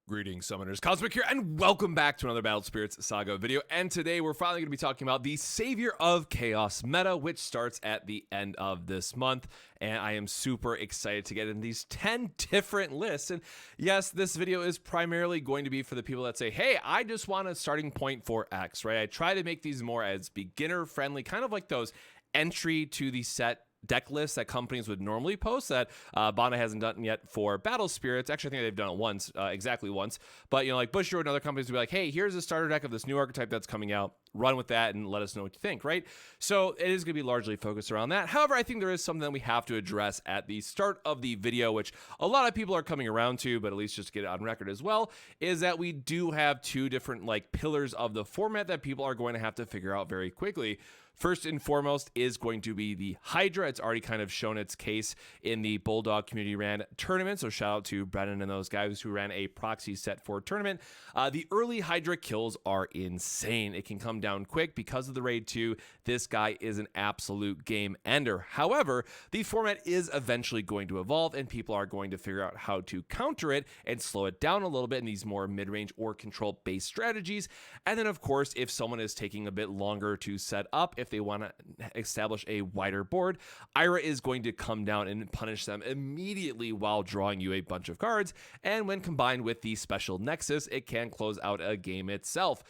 Greetings, Summoners. Cosmic here, and welcome back to another Battle Spirits Saga video. And today we're finally going to be talking about the Savior of Chaos meta, which starts at the end of this month. And I am super excited to get in these 10 different lists. And yes, this video is primarily going to be for the people that say, hey, I just want a starting point for X, right? I try to make these more as beginner friendly, kind of like those entry to the set deck lists that companies would normally post that Bana hasn't done yet for Battle Spirits. Actually, I think they've done it once, exactly once. But, you know, like Bushiroad and other companies would be like, hey, here's a starter deck of this new archetype that's coming out. Run with that and let us know what you think, right? So it is going to be largely focused around that. However, I think there is something that we have to address at the start of the video, which a lot of people are coming around to, but at least just to get it on record as well, is that we do have two different like pillars of the format that people are going to have to figure out very quickly. First and foremost is going to be the Hydra. It's already kind of shown its case in the Bulldog Community Ran tournament, so shout out to Brennan and those guys who ran a proxy set for tournament. The early Hydra kills are insane. It can come down quick because of the Raid 2. This guy is an absolute game ender. However, the format is eventually going to evolve, and people are going to figure out how to counter it and slow it down a little bit in these more mid-range or control-based strategies. And then, of course, if someone is taking a bit longer to set up, if they want to establish a wider board, Hydra is going to come down and punish them immediately while drawing you a bunch of cards. And when combined with the special Nexus, it can close out a game itself.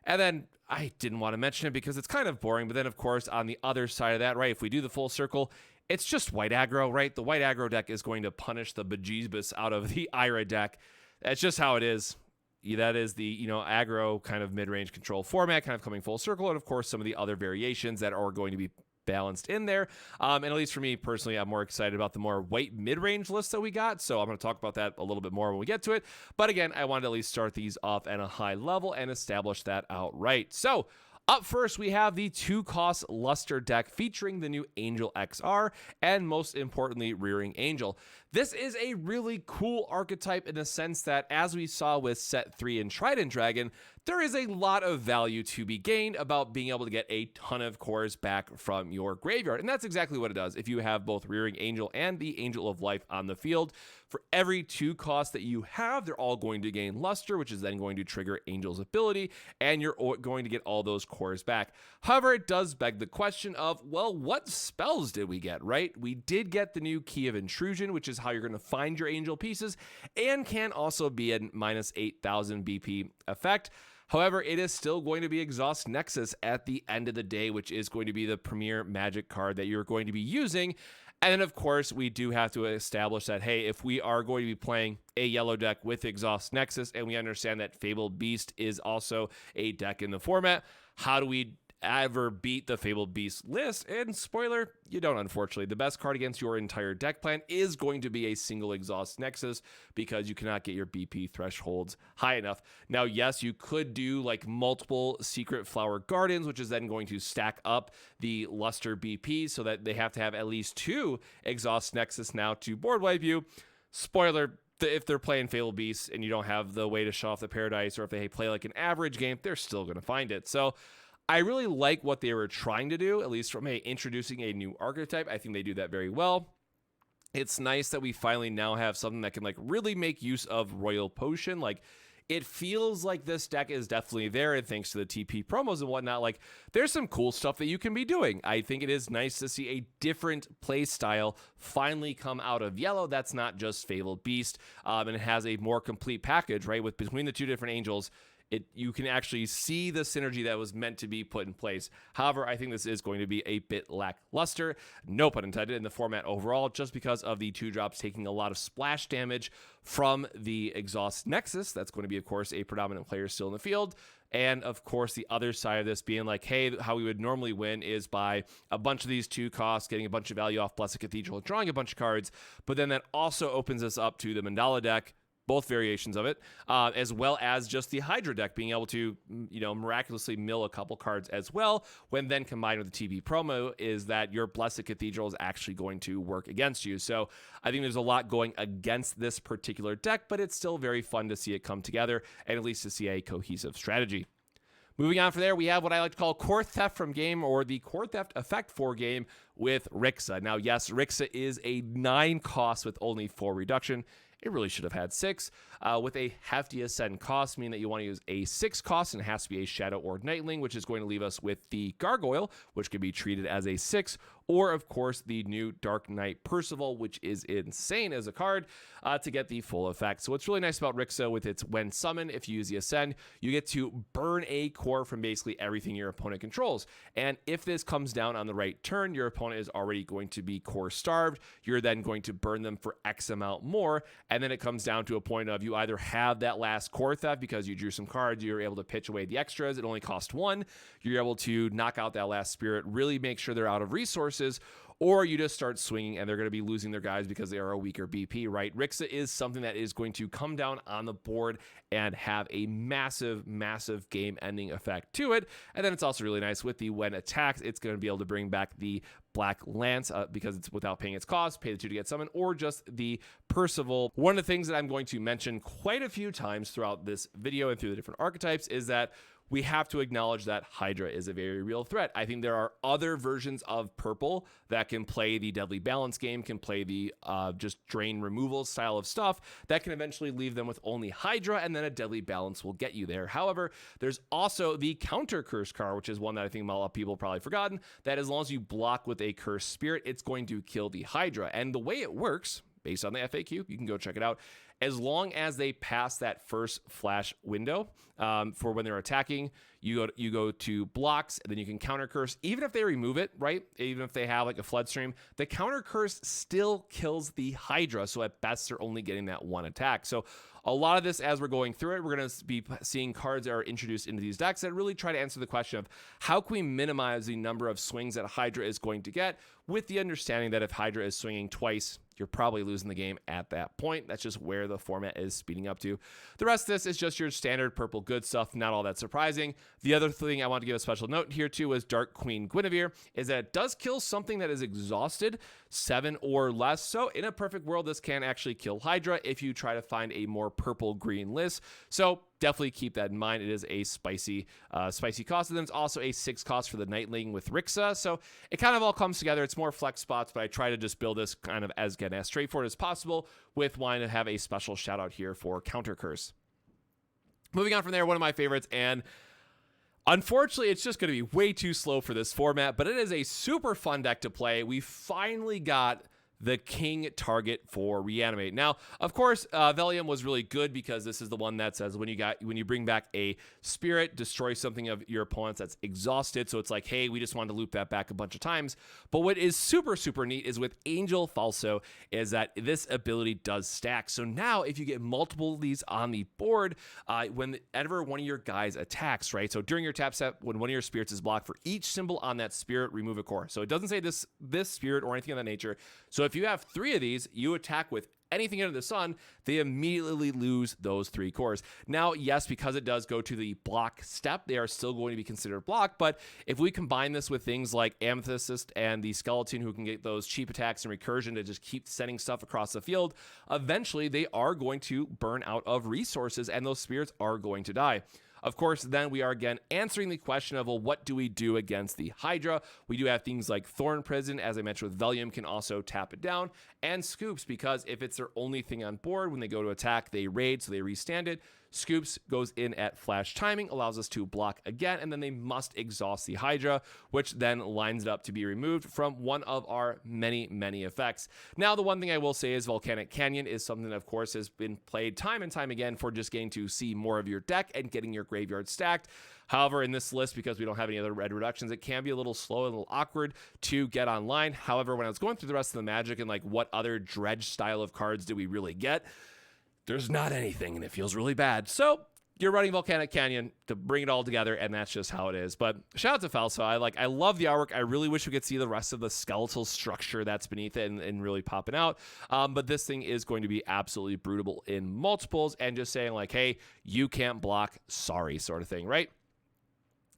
And then I didn't want to mention it because it's kind of boring. But then, of course, on the other side of that, right, if we do the full circle, it's just white aggro, right? The white aggro deck is going to punish the bejeebus out of the Hydra deck. That's just how it is. That is the, you know, aggro kind of mid-range control format kind of coming full circle. And of course, some of the other variations that are going to be balanced in there. And at least for me personally, I'm more excited about the more white mid-range list that we got. So I'm going to talk about that a little bit more when we get to it. But again, I wanted to at least start these off at a high level and establish that outright. So up first, we have the 2-cost Luster deck featuring the new Angel XR and most importantly, Rearing Angel. This is a really cool archetype in the sense that, as we saw with Set 3 in Trident Dragon, there is a lot of value to be gained about being able to get a ton of cores back from your graveyard. And that's exactly what it does. If you have both Rearing Angel and the Angel of Life on the field, for every 2 costs that you have, they're all going to gain Luster, which is then going to trigger Angel's ability, and you're going to get all those cores back. However, it does beg the question of, well, what spells did we get, right? We did get the new Key of Intrusion, which is how you're going to find your Angel pieces, and can also be a minus 8,000 BP effect. However, it is still going to be Exhaust Nexus at the end of the day, which is going to be the premier magic card that you're going to be using. And then, of course, we do have to establish that, hey, if we are going to be playing a yellow deck with Exhaust Nexus, and we understand that Fabled Beast is also a deck in the format, how do we ever beat the Fabled Beast list? And spoiler, you don't, unfortunately. The best card against your entire deck plan is going to be a single Exhaust Nexus because you cannot get your BP thresholds high enough. Now, yes, you could do like multiple Secret Flower Gardens, which is then going to stack up the Luster BP so that they have to have at least 2 Exhaust Nexus now to board wipe you. Spoiler, if they're playing Fabled Beasts and you don't have the way to shut off the Paradise, or if they play like an average game, they're still going to find it. So I really like what they were trying to do, at least from introducing a new archetype. I think they do that very well. It's nice that we finally now have something that can like really make use of Royal Potion. Like, it feels like this deck is definitely there, and thanks to the TP promos and whatnot, like there's some cool stuff that you can be doing. I think it is nice to see a different play style finally come out of yellow. That's not just Fabled Beast, and it has a more complete package, right? With between the 2 different angels, you can actually see the synergy that was meant to be put in place. However, I think this is going to be a bit lackluster, no pun intended, in the format overall, just because of the 2-drops taking a lot of splash damage from the Exhaust Nexus. That's going to be, of course, a predominant player still in the field. And, of course, the other side of this being like, hey, how we would normally win is by a bunch of these 2 costs, getting a bunch of value off Blessed Cathedral, drawing a bunch of cards. But then that also opens us up to the Mandala deck, both variations of it, as well as just the Hydra deck being able to, you know, miraculously mill a couple cards as well. When then combined with the TP promo is that your Blessed Cathedral is actually going to work against you. So I think there's a lot going against this particular deck, but it's still very fun to see it come together and at least to see a cohesive strategy. Moving on from there, we have what I like to call Core Theft from game, or the Core Theft effect for game, with Rixa. Now, yes, Rixa is a 9 cost with only 4 reduction. It really should have had 6, with a hefty ascend cost, meaning that you want to use a 6 cost, and it has to be a Shadow or Nightling, which is going to leave us with the Gargoyle, which can be treated as a 6, or of course the new Dark Knight Percival, which is insane as a card to get the full effect. So what's really nice about Rixa with its when summoned, if you use the Ascend, you get to burn a core from basically everything your opponent controls. And if this comes down on the right turn, your opponent is already going to be core starved. You're then going to burn them for X amount more, and then it comes down to a point of you either have that last core theft because you drew some cards, you're able to pitch away the extras, it only cost 1, you're able to knock out that last spirit, really make sure they're out of resources, or you just start swinging and they're going to be losing their guys because they are a weaker BP, right? Rixa is something that is going to come down on the board and have a massive, massive game-ending effect to it. And then it's also really nice with the when attacked, it's going to be able to bring back the Black Lance because it's without paying its cost, pay the 2 to get summoned, or just the Percival. One of the things that I'm going to mention quite a few times throughout this video and through the different archetypes is that we have to acknowledge that Hydra is a very real threat. I think there are other versions of purple that can play the Deadly Balance game, can play the just drain removal style of stuff that can eventually leave them with only Hydra, and then a Deadly Balance will get you there. However, there's also the counter curse card, which is one that I think a lot of people have probably forgotten, that as long as you block with a cursed spirit, it's going to kill the Hydra. And the way it works, based on the FAQ, you can go check it out, as long as they pass that first flash window for when they're attacking, you go to blocks, and then you can counter curse. Even if they remove it, right? Even if they have like a flood stream, the counter curse still kills the Hydra. So at best, they're only getting that 1 attack. So a lot of this, as we're going through it, we're going to be seeing cards that are introduced into these decks that really try to answer the question of how can we minimize the number of swings that a Hydra is going to get, with the understanding that if Hydra is swinging twice, you're probably losing the game at that point. That's just where the format is speeding up to. The rest of this is just your standard purple good stuff, not all that surprising. The other thing I want to give a special note here too is Dark Queen Guinevere, is that it does kill something that is exhausted 7 or less. So in a perfect world, this can actually kill Hydra if you try to find a more purple-green list. So definitely keep that in mind. It is a spicy cost. And then it's also a 6 cost for the Nightling with Rixa. So it kind of all comes together. It's more flex spots, but I try to just build this kind of as straightforward as possible, with wanting to have a special shout out here for Counter Curse. Moving on from there, one of my favorites, and unfortunately, it's just going to be way too slow for this format, but it is a super fun deck to play. We finally got the king target for reanimate. Now, of course, Velium was really good because this is the one that says when you bring back a spirit, destroy something of your opponent's that's exhausted. So it's like, hey, we just wanted to loop that back a bunch of times. But what is super, super neat is with Angel Falso is that this ability does stack. So now if you get multiple of these on the board, whenever one of your guys attacks, right? So during your tap step, when one of your spirits is blocked, for each symbol on that spirit, remove a core. So it doesn't say this spirit or anything of that nature. So if you have 3 of these, you attack with anything under the sun, they immediately lose those 3 cores. Now, yes, because it does go to the block step, they are still going to be considered block, but if we combine this with things like Amethyst and the Skeleton, who can get those cheap attacks and recursion to just keep sending stuff across the field, eventually they are going to burn out of resources and those spirits are going to die. Of course, then we are again answering the question of, well, what do we do against the Hydra? We do have things like Thorn Prison, as I mentioned with Velium, can also tap it down, and Scoops, because if it's their only thing on board, when they go to attack, they raid, so they restand it. Scoops goes in at flash timing, allows us to block again, and then they must exhaust the Hydra, which then lines it up to be removed from one of our many, many effects. Now, the one thing I will say is Volcanic Canyon is something that, of course, has been played time and time again for just getting to see more of your deck and getting your graveyard stacked. However, in this list, because we don't have any other red reductions, it can be a little slow and a little awkward to get online. However, when I was going through the rest of the Magic and like what other dredge style of cards do we really get, there's not anything, and it feels really bad. So you're running Volcanic Canyon to bring it all together, and that's just how it is. But shout out to Falso. I love the artwork. I really wish we could see the rest of the skeletal structure that's beneath it and really popping out. But this thing is going to be absolutely brutal in multiples, and just saying like, hey, you can't block, sorry, sort of thing, right?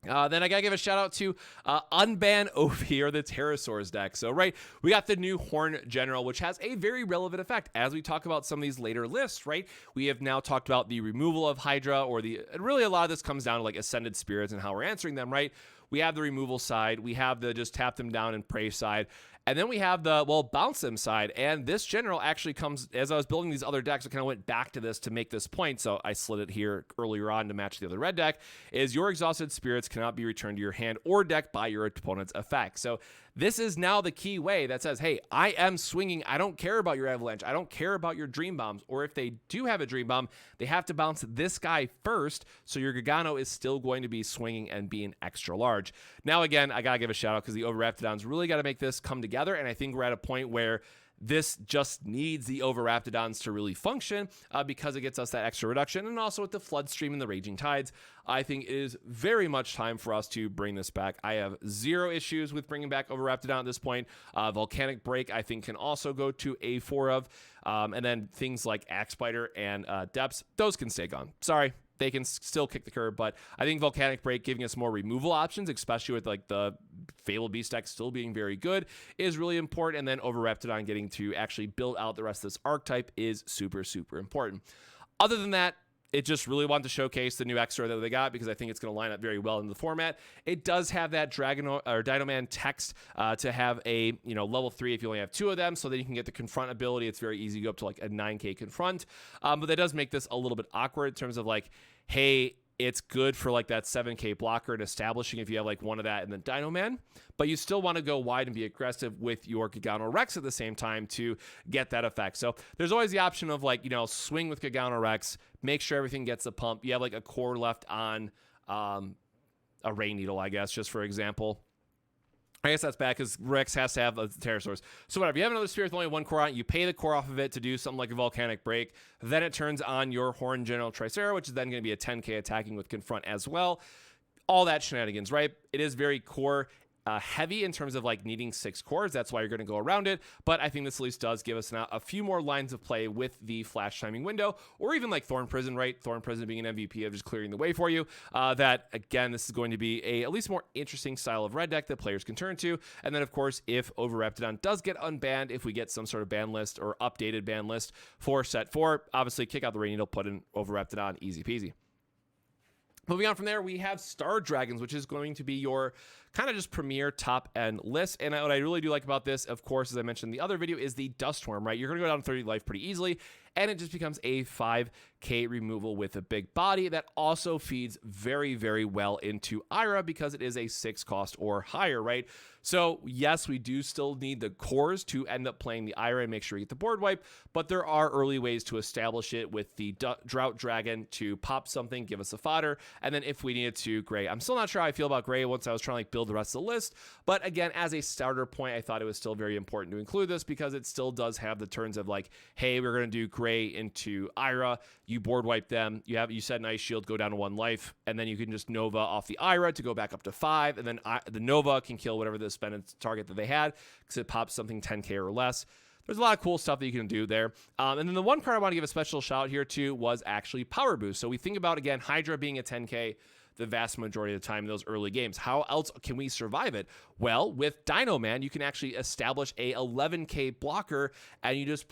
Then I gotta give a shout out to Unban OP, or the Pterosaurs deck. So, right, we got the new Horn General, which has a very relevant effect as we talk about some of these later lists, right? We have now talked about the removal of Hydra, or really a lot of this comes down to like Ascended Spirits and how we're answering them, right? we have the removal side, we have the just tap them down and pray side, and then we have the, well, bounce them side. And this general actually comes, as I was building these other decks, I kind of went back to this to make this point. So I slid it here earlier on to match the other red deck, is your exhausted spirits cannot be returned to your hand or deck by your opponent's effect. So this is now the key way that says, hey, I am swinging. I don't care about your avalanche. I don't care about your dream bombs. Or if they do have a dream bomb, they have to bounce this guy first. So your Gargano is still going to be swinging and being extra large. Now, again, I got to give a shout out because the Overraptidons really got to make this come together. And I think we're at a point where this just needs the Overraptidons to really function because it gets us that extra reduction. And also with the Flood Stream and the Raging Tides, I think it is very much time for us to bring this back. I have zero issues with bringing back Overraptidon at this point. Volcanic Break, I think, can also go to A4 of. And then things like Axe Spider and Depths, those can stay gone. Sorry. They can still kick the curb, but I think Volcanic Break giving us more removal options, especially with like the Fabled Beast deck still being very good, is really important. And then Overraptidon getting to actually build out the rest of this archetype is super, super important. Other than that, it just really wanted to showcase the new extra that they got because I think it's going to line up very well in the format. It does have that Dragon or Dinoman text to have a level 3 if you only have 2 of them, so that you can get the confront ability. It's very easy to go up to like a 9k confront, but that does make this a little bit awkward in terms of like, hey, it's good for like that 7k blocker and establishing if you have like one of that and then Dinoman, but you still want to go wide and be aggressive with your Gigano Rex at the same time to get that effect. So there's always the option of like, swing with Gigano Rex, make sure everything gets a pump. You have like a core left on a Rain Needle, I guess, just for example. I guess that's bad because Rex has to have a Pterosaurs. So whatever, you have another Spirit with only 1 core on it, you pay the core off of it to do something like a Volcanic Break, then it turns on your Horn General Tricera, which is then going to be a 10k attacking with Confront as well. All that shenanigans, right? It is very core heavy in terms of like needing 6 cores. That's why you're going to go around it. But I think this at least does give us now a few more lines of play with the flash timing window, or even like Thorn Prison, right? Thorn Prison being an MVP of just clearing the way for you. That again, this is going to be a at least more interesting style of red deck that players can turn to. And then of course, if Overraptidon does get unbanned, if we get some sort of ban list or updated ban list for set 4, obviously kick out the Rain Needle, put in Overraptidon, easy peasy. Moving on from there, we have Star Dragons, which is going to be your kind of just premier top end list. And what I really do like about this, of course, as I mentioned in the other video, is the Dustworm, right? You're going to go down 30 life pretty easily, and it just becomes a 5k removal with a big body that also feeds very, very well into Ira because it is a 6 cost or higher, right? So yes, we do still need the cores to end up playing the Ira and make sure we get the board wipe, but there are early ways to establish it with the Drought Dragon to pop something, give us a fodder, and then if we needed to, Gray. I'm still not sure how I feel about Gray once I was trying to like build the rest of the list, but again, as a starter point, I thought it was still very important to include this because it still does have the turns of like, hey, we're going to do Gray into Ira, you board wipe them, you set an Ice Shield, go down to 1 life, and then you can just Nova off the Ira to go back up to 5, and then the Nova can kill whatever the spend target that they had because it pops something 10k or less. There's a lot of cool stuff that you can do there. And then the one card I want to give a special shout out here to was actually Power Boost. So we think about, again, Hydra being a 10k the vast majority of the time in those early games. How else can we survive it? Well, with Dino Man, you can actually establish a 11k blocker, and you just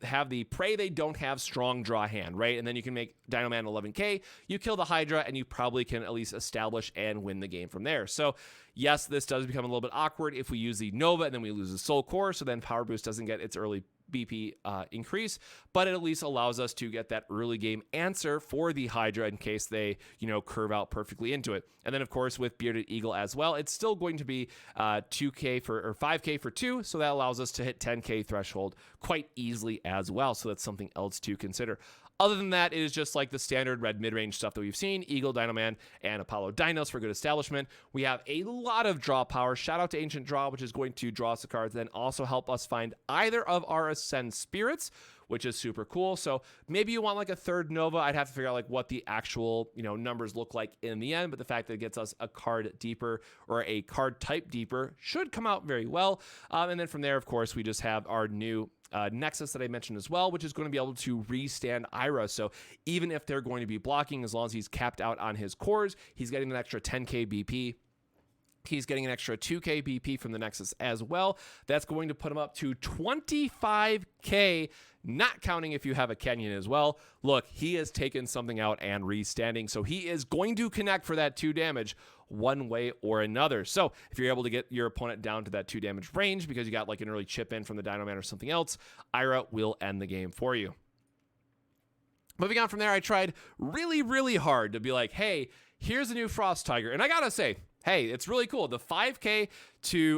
have the pray they don't have strong draw hand, right? And then you can make Dino Man 11k, you kill the Hydra, and you probably can at least establish and win the game from there. So yes, this does become a little bit awkward if we use the Nova and then we lose the Soul Core, so then Power Boost doesn't get its early BP increase, but it at least allows us to get that early game answer for the Hydra in case they, curve out perfectly into it. And then of course with Bearded Eagle as well, it's still going to be 2k or 5k for 2, so that allows us to hit 10k threshold quite easily as well. So that's something else to consider. Other than that, it is just like the standard red mid-range stuff that we've seen, Eagle, Dino Man, and Apollo Dinos for good establishment. We have a lot of draw power. Shout out to Ancient Draw, which is going to draw us the cards, then also help us find either of our Ascend Spirits, which is super cool. So maybe you want like a third Nova. I'd have to figure out like what the actual, numbers look like in the end, but the fact that it gets us a card deeper or a card type deeper should come out very well. And then from there, of course, we just have our new Nexus that I mentioned as well, which is going to be able to restand Ira. So even if they're going to be blocking, as long as he's capped out on his cores, he's getting an extra 10k BP. He's getting an extra 2k BP from the Nexus as well. That's going to put him up to 25k, not counting if you have a Kenyan as well. Look, he has taken something out and restanding, so he is going to connect for that 2 damage. one way or another. So if you're able to get your opponent down to that 2 damage range because you got like an early chip in from the Dino Man or something else, Hydra will end the game for you. Moving on from there, I tried really, really hard to be like, hey, here's a new Frost Tiger. And I gotta say, hey, it's really cool. The 5k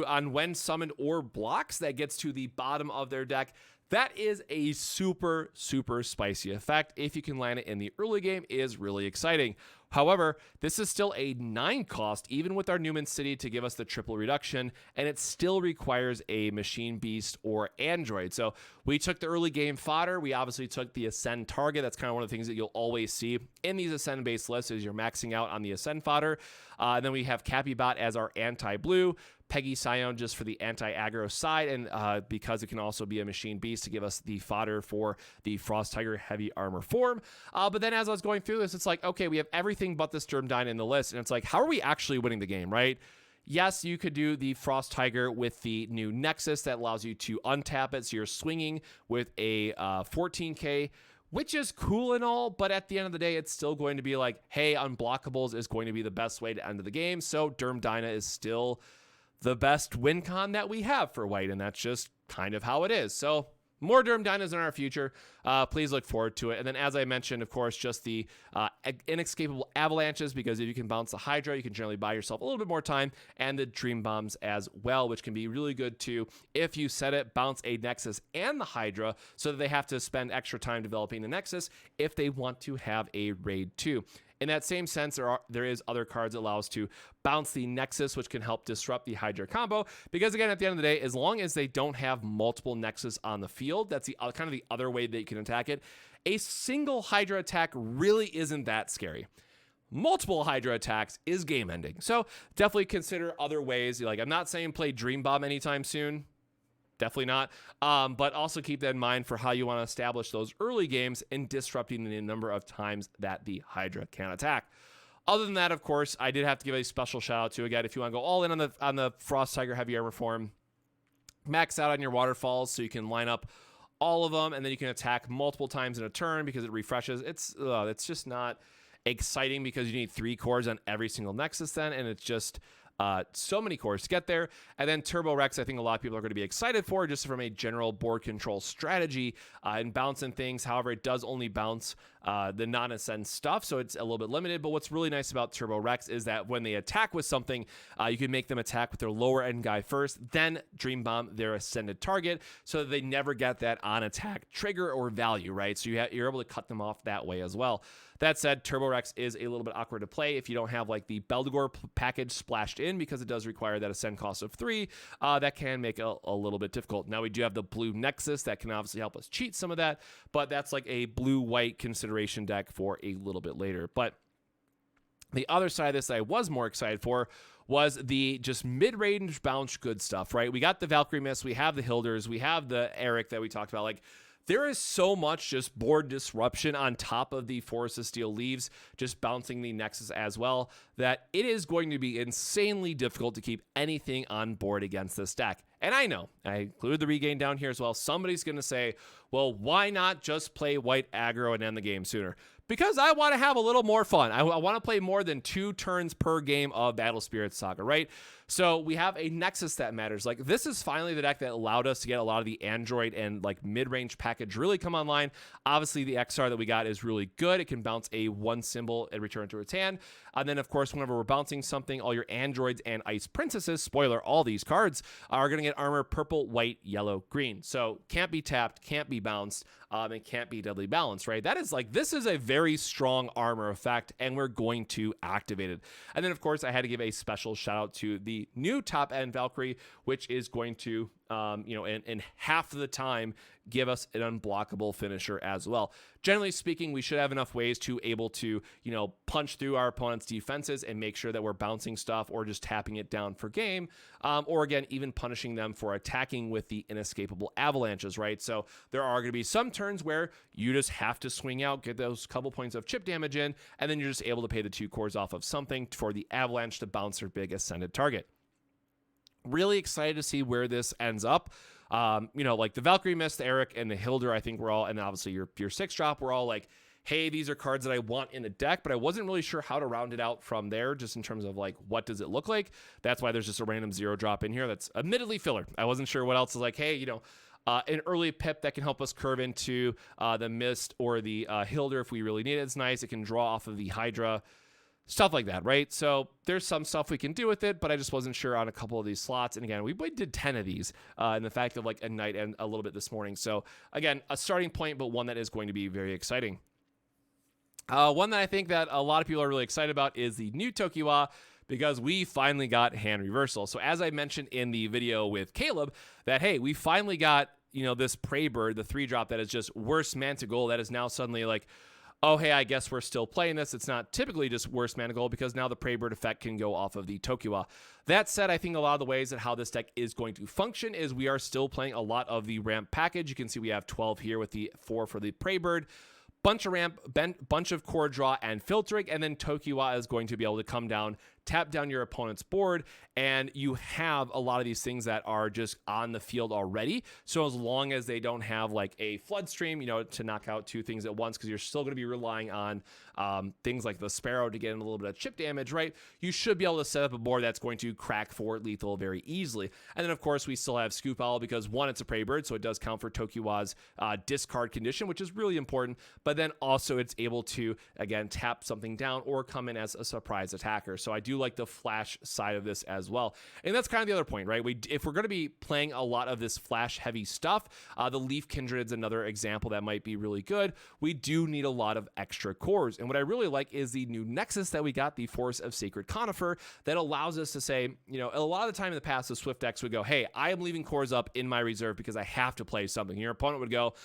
on when summoned or blocks, that gets to the bottom of their deck. That is a super, super spicy effect. If you can land it in the early game, is really exciting. However, this is still a 9 cost, even with our Newman City to give us the triple reduction, and it still requires a Machine Beast or Android. So we took the early game fodder. We obviously took the Ascend target. That's kind of one of the things that you'll always see in these Ascend-based lists is you're maxing out on the Ascend fodder. And then we have Cappybot as our anti-blue, Peggy Scion just for the anti-aggro side, and because it can also be a Machine Beast to give us the fodder for the Frost Tiger heavy armor form. But then as I was going through this, it's like, okay, we have everything but the Sturm Dyna in the list, and it's like, how are we actually winning the game, right? Yes, you could do the Frost Tiger with the new Nexus that allows you to untap it, so you're swinging with a 14k, which is cool and all, but at the end of the day, it's still going to be like, hey, unblockables is going to be the best way to end the game, so Sturm Dyna is still the best win con that we have for white, and that's just kind of how it is. So more Sturm Dynas in our future. Please look forward to it. And then, as I mentioned, of course, just the inescapable avalanches, because if you can bounce the Hydra, you can generally buy yourself a little bit more time, and the Dream Bombs as well, which can be really good too if you set it, bounce a Nexus and the Hydra, so that they have to spend extra time developing the Nexus if they want to have a raid too. In that same sense, there is other cards that allow us to bounce the Nexus, which can help disrupt the Hydra combo. Because again, at the end of the day, as long as they don't have multiple Nexus on the field, that's the kind of the other way that you can attack it. A single Hydra attack really isn't that scary. Multiple Hydra attacks is game ending. So definitely consider other ways. Like, I'm not saying play Dream Bomb anytime soon. Definitely not. But also keep that in mind for how you want to establish those early games and disrupting the number of times that the Hydra can attack. Other than that, of course, I did have to give a special shout out to, again, if you want to go all in on the Frost Tiger heavy armor form, max out on your waterfalls so you can line up all of them, and then you can attack multiple times in a turn because it refreshes. It's just not exciting because you need 3 cores on every single Nexus then, and it's just so many cores to get there. And then Turbo Rex, I think a lot of people are going to be excited for, just from a general board control strategy and bouncing things. However, it does only bounce the non-ascend stuff, so it's a little bit limited. But what's really nice about Turbo Rex is that when they attack with something, you can make them attack with their lower end guy first, then Dream Bomb their ascended target, so that they never get that on attack trigger or value, right? So you're able to cut them off that way as well. That said, Turbo Rex is a little bit awkward to play if you don't have like the Beldegor package splashed in, because it does require that ascend cost of 3. That can make it a little bit difficult. Now we do have the blue Nexus that can obviously help us cheat some of that, but that's like a blue-white consideration deck for a little bit later. But the other side of this that I was more excited for was the just mid-range bounce good stuff, right? We got the Valkyrie Mist, we have the Hilders, we have the Eric that we talked about. Like, there is so much just board disruption on top of the Forest of Steel Leaves, just bouncing the Nexus as well, that it is going to be insanely difficult to keep anything on board against this deck. And I know, I included the regain down here as well. Somebody's going to say, well, why not just play white aggro and end the game sooner? Because I want to have a little more fun. I want to play more than 2 turns per game of Battle Spirit Saga, right? So we have a Nexus that matters. Like, this is finally the deck that allowed us to get a lot of the Android and like mid-range package really come online. Obviously, the XR that we got is really good. It can bounce a 1 symbol and return to its hand. And then, of course, whenever we're bouncing something, all your Androids and Ice Princesses, spoiler, all these cards are going to get armor purple, white, yellow, green. So can't be tapped, can't be bounced, and can't be deadly balanced, right? That is like, this is a very strong armor effect, and we're going to activate it. And then, of course, I had to give a special shout out to the new top end Valkyrie, which is going to, in half of the time, give us an unblockable finisher as well. Generally speaking, we should have enough ways to able to, punch through our opponent's defenses and make sure that we're bouncing stuff or just tapping it down for game, or again, even punishing them for attacking with the inescapable avalanches, right? So there are going to be some turns where you just have to swing out, get those couple points of chip damage in, and then you're just able to pay the 2 cores off of something for the avalanche to bounce their big ascended target. Really excited to see where this ends up. Like the Valkyrie Mist, the Eric, and the Hilder, I think we're all, and obviously your 6-drop, we're all like, hey, these are cards that I want in the deck, but I wasn't really sure how to round it out from there, just in terms of like, what does it look like? That's why there's just a random 0 drop in here. That's admittedly filler. I wasn't sure what else is like, hey, an early pip that can help us curve into the Mist or the Hilder if we really need it. It's nice. It can draw off of the Hydra, stuff like that, right? So there's some stuff we can do with it, but I just wasn't sure on a couple of these slots. And again, we did 10 of these, and the fact of like a night and a little bit this morning. So again, a starting point, but one that is going to be very exciting. One that I think that a lot of people are really excited about is the new tokua, because we finally got hand reversal. So as I mentioned in the video with Caleb, that, hey, we finally got, this Prey Bird, the 3-drop that is just worse mana to gold, that is now suddenly like, oh, hey, I guess we're still playing this. It's not typically just worse mana gold, because now the Prey Bird effect can go off of the tokua. That said, I think a lot of the ways that how this deck is going to function is we are still playing a lot of the ramp package. You can see we have 12 here with the 4 for the Prey Bird. Bunch of ramp, bunch of core draw and filtering, and then tokua is going to be able to come down, tap down your opponent's board, and you have a lot of these things that are just on the field already. So as long as they don't have like a flood stream, to knock out 2 things at once, because you're still going to be relying on things like the Sparrow to get in a little bit of chip damage, right? You should be able to set up a board that's going to crack for lethal very easily. And then of course we still have Scoop Owl, because 1, it's a Prey Bird, so it does count for tokua's discard condition, which is really important. But then also it's able to, again, tap something down or come in as a surprise attacker. So I do like the flash side of this as well. And that's kind of the other point, right? If we're going to be playing a lot of this flash heavy stuff, the Leaf Kindred is another example that might be really good. We do need a lot of extra cores. And what I really like is the new Nexus that we got, the Force of Sacred Conifer, that allows us to say, a lot of the time in the past, the Swift decks would go, hey, I am leaving cores up in my reserve because I have to play something. Your opponent would go,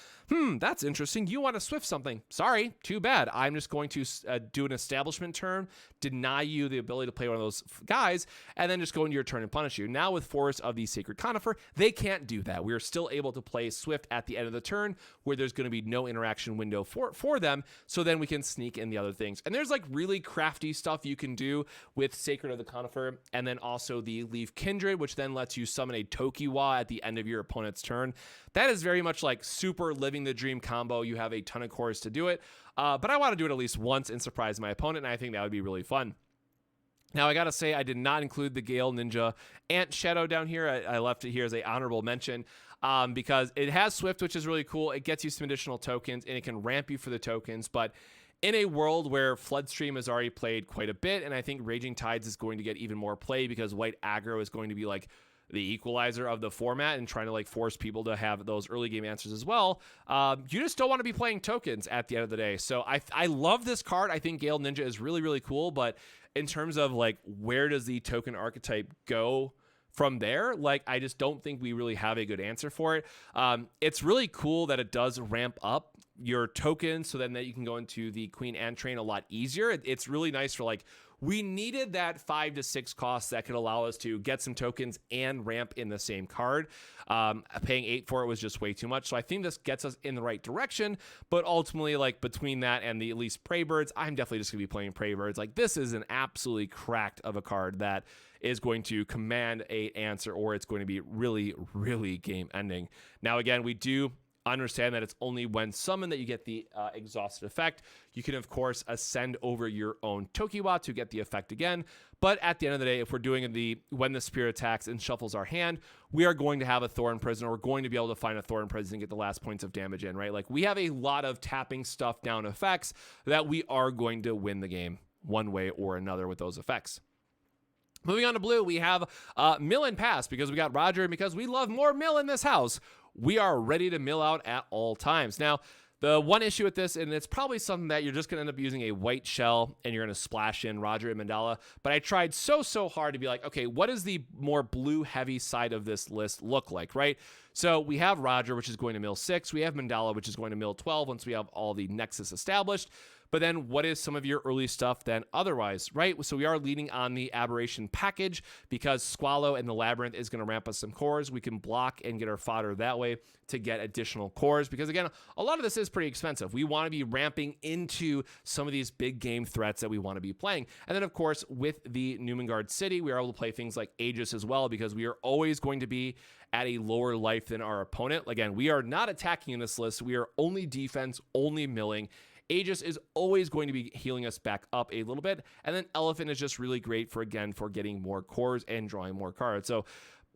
that's interesting. You want to Swift something. Sorry, too bad. I'm just going to do an establishment turn, deny you the ability to play one of those guys, and then just go into your turn and punish you. Now with Forest of the Sacred Conifer, they can't do that. We are still able to play Swift at the end of the turn, where there's going to be no interaction window for them, so then we can sneak in the other things. And there's like really crafty stuff you can do with Sacred of the Conifer, and then also the Leaf Kindred, which then lets you summon a Tokua at the end of your opponent's turn. That is very much like super living the dream combo. You have a ton of cores to do it, but I want to do it at least once and surprise my opponent, and I think that would be really fun. Now, I gotta say, I did not include the Gale Ninja Ant Shadow down here. I left it here as a honorable mention because it has Swift, which is really cool. It gets you some additional tokens, and it can ramp you for the tokens, but in a world where Floodstream has already played quite a bit, and I think Raging Tides is going to get even more play because White Aggro is going to be like the equalizer of the format and trying to like force people to have those early game answers as well. You just don't want to be playing tokens at the end of the day. So I love this card. I think Gale Ninja is really, really cool, but in terms of like where does the token archetype go from there, like I just don't think we really have a good answer for it. It's really cool that it does ramp up your tokens so then that you can go into the Queen Ant Train a lot easier. It's really nice for like, we needed that 5 to 6 cost that could allow us to get some tokens and ramp in the same card. Paying 8 for it was just way too much. So I think this gets us in the right direction, but ultimately like between that and the at least Prey Birds, I'm definitely just gonna be playing Prey Birds. Like this is an absolutely cracked of a card that is going to command a answer, or it's going to be really, really game ending. Now, again, we do understand that it's only when summoned that you get the exhausted effect. You can, of course, ascend over your own Tokua to get the effect again. But at the end of the day, if we're doing the when the spirit attacks and shuffles our hand, we are going to have a Thorn Prison, or we're going to be able to find a Thorn Prison and get the last points of damage in, right? Like we have a lot of tapping stuff down effects that we are going to win the game one way or another with those effects. Moving on to blue, we have Mill and Pass, because we got Roger, and because we love more mill in this house. We are ready to mill out at all times. Now, the one issue with this, and it's probably something that you're just going to end up using a white shell and you're going to splash in Roger and Mandala, but I tried so hard to be like, okay, what does the more blue heavy side of this list look like, right? So we have Roger, which is going to mill 6. We have Mandala, which is going to mill 12 once we have all the Nexus established. But then what is some of your early stuff then otherwise, right? So we are leading on the Aberration package because Squallow and the Labyrinth is going to ramp us some cores. We can block and get our fodder that way to get additional cores, because again, a lot of this is pretty expensive. We want to be ramping into some of these big game threats that we want to be playing. And then of course, with the Numengard City, we are able to play things like Aegis as well, because we are always going to be at a lower life than our opponent. Again, we are not attacking in this list. We are only defense, only milling. Aegis is always going to be healing us back up a little bit. And then Elephant is just really great for, again, for getting more cores and drawing more cards. So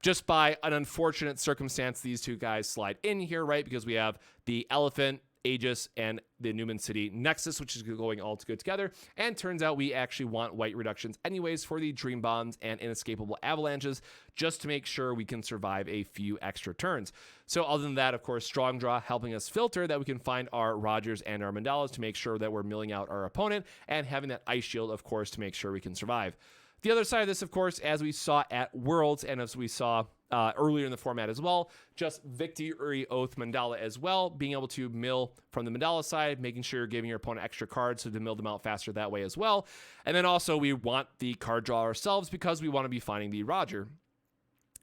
just by an unfortunate circumstance, these two guys slide in here, right? Because we have the Elephant, Aegis, and the Newman City Nexus, which is going all to go together. And turns out we actually want white reductions anyways for the Dream Bombs and Inescapable Avalanches, just to make sure we can survive a few extra turns. So other than that, of course, Strong Draw helping us filter that we can find our Rogers and our Mandalas to make sure that we're milling out our opponent, and having that Ice Shield, of course, to make sure we can survive. The other side of this, of course, as we saw at Worlds, and as we saw earlier in the format as well, just Victory Oath Mandala as well, being able to mill from the Mandala side, making sure you're giving your opponent extra cards so to mill them out faster that way as well. And then also we want the card draw ourselves because we want to be finding the Roger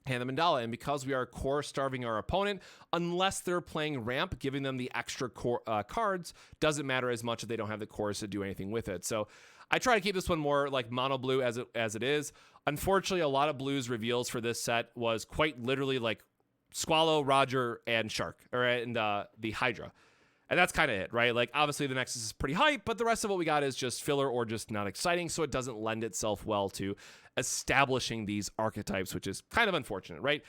and the Mandala, and because we are core starving our opponent, unless they're playing ramp, giving them the extra core cards doesn't matter as much if they don't have the cores to do anything with it. So I try to keep this one more like mono blue as it is. Unfortunately, a lot of blues reveals for this set was quite literally like Squallow, Roger, and Shark, and the Hydra. And that's kind of it, right? Like, obviously the Nexus is pretty hype, but the rest of what we got is just filler or just not exciting, so it doesn't lend itself well to establishing these archetypes, which is kind of unfortunate, right?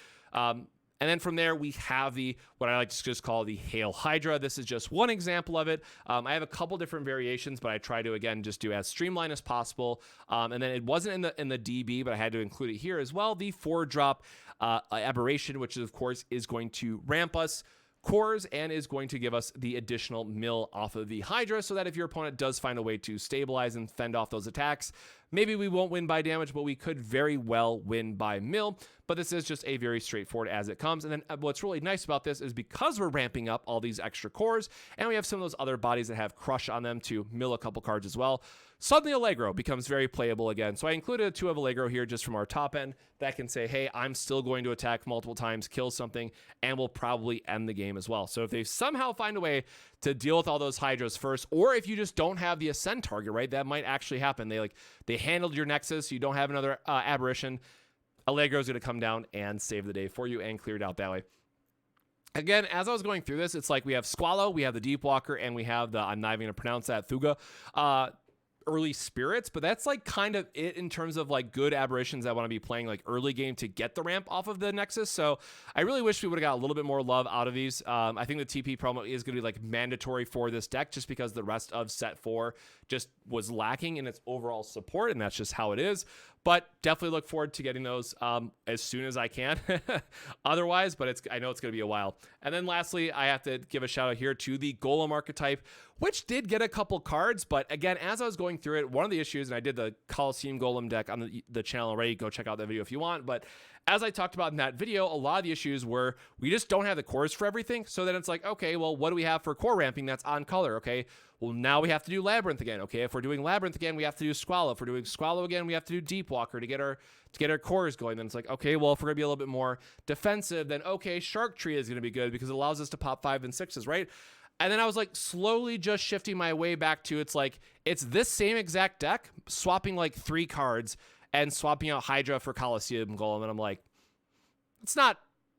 And then from there, we have what I like to just call the Hail Hydra. This is just one example of it. I have a couple different variations, but I try to, again, just do as streamlined as possible. And then it wasn't in the DB, but I had to include it here as well. The 4-drop Aberration, which of course is going to ramp us cores and is going to give us the additional mill off of the Hydra, so that if your opponent does find a way to stabilize and fend off those attacks, maybe we won't win by damage, but we could very well win by mill. But this is just a very straightforward as it comes. And then what's really nice about this is because we're ramping up all these extra cores, and we have some of those other bodies that have crush on them to mill a couple cards as well, suddenly Allegro becomes very playable again. So I included 2 of Allegro here just from our top end that can say, hey, I'm still going to attack multiple times, kill something, and will probably end the game as well. So if they somehow find a way to deal with all those Hydras first, or if you just don't have the Ascend target, right, that might actually happen. They handled your Nexus, you don't have another Aberration, Allegro is going to come down and save the day for you and clear it out that way. Again, as I was going through this, it's like we have Squallow, we have the Deep Walker, and we have the, I'm not even going to pronounce that, Thuga, early spirits, but that's like kind of it in terms of like good aberrations that want to be playing like early game to get the ramp off of the Nexus. So I really wish we would have got a little bit more love out of these. I think the TP promo is going to be like mandatory for this deck just because the rest of set 4 just was lacking in its overall support, and that's just how it is. But definitely look forward to getting those as soon as I can otherwise, but I know it's going to be a while. And then lastly, I have to give a shout out here to the Golem archetype, which did get a couple cards. But again, as I was going through it, one of the issues, and I did the Coliseum Golem deck on the channel already, go check out that video if you want. But as I talked about in that video, a lot of the issues were we just don't have the cores for everything. So then it's like, okay, well, what do we have for core ramping that's on color? Okay, well, now we have to do Labyrinth again. Okay, if we're doing Labyrinth again, we have to do Squallow. If we're doing Squallow again, we have to do Deep Walker to get our cores going. Then it's like, okay, well, if we're gonna be a little bit more defensive, then okay, Shark Tree is gonna be good because it allows us to pop 5 and 6s, right? And then I was like slowly just shifting my way back to it's this same exact deck, swapping like 3 cards and swapping out Hydra for Coliseum Golem, and I'm like, it's not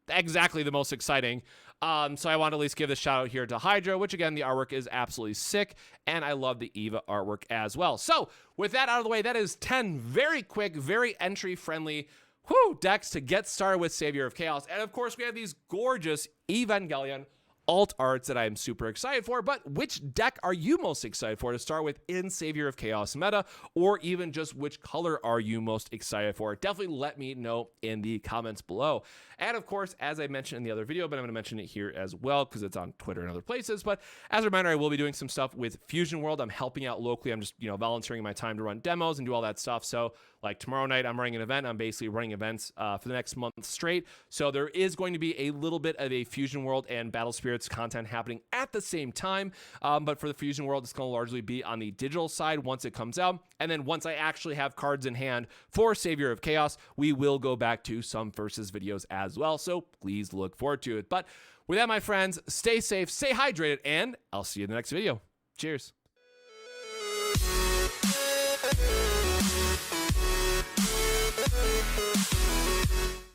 exactly the most exciting. So I want to at least give the shout out here to Hydra, which again, the artwork is absolutely sick, and I love the Eva artwork as well. So with that out of the way, that is 10 very quick, very entry-friendly decks to get started with Savior of Chaos. And of course, we have these gorgeous Evangelion alt arts that I am super excited for, but which deck are you most excited for to start with in Savior of Chaos meta, or even just which color are you most excited for? Definitely let me know in the comments below. And of course, as I mentioned in the other video, but I'm going to mention it here as well because it's on Twitter and other places, but as a reminder, I will be doing some stuff with Fusion World. I'm helping out locally. I'm just, volunteering my time to run demos and do all that stuff. So like tomorrow night, I'm running an event. I'm basically running events for the next month straight. So there is going to be a little bit of a Fusion World and Battle Spirits content happening at the same time. But for the Fusion World, it's going to largely be on the digital side once it comes out. And then once I actually have cards in hand for Savior of Chaos, we will go back to some versus videos as well. So please look forward to it. But with that, my friends, stay safe, stay hydrated, and I'll see you in the next video. Cheers.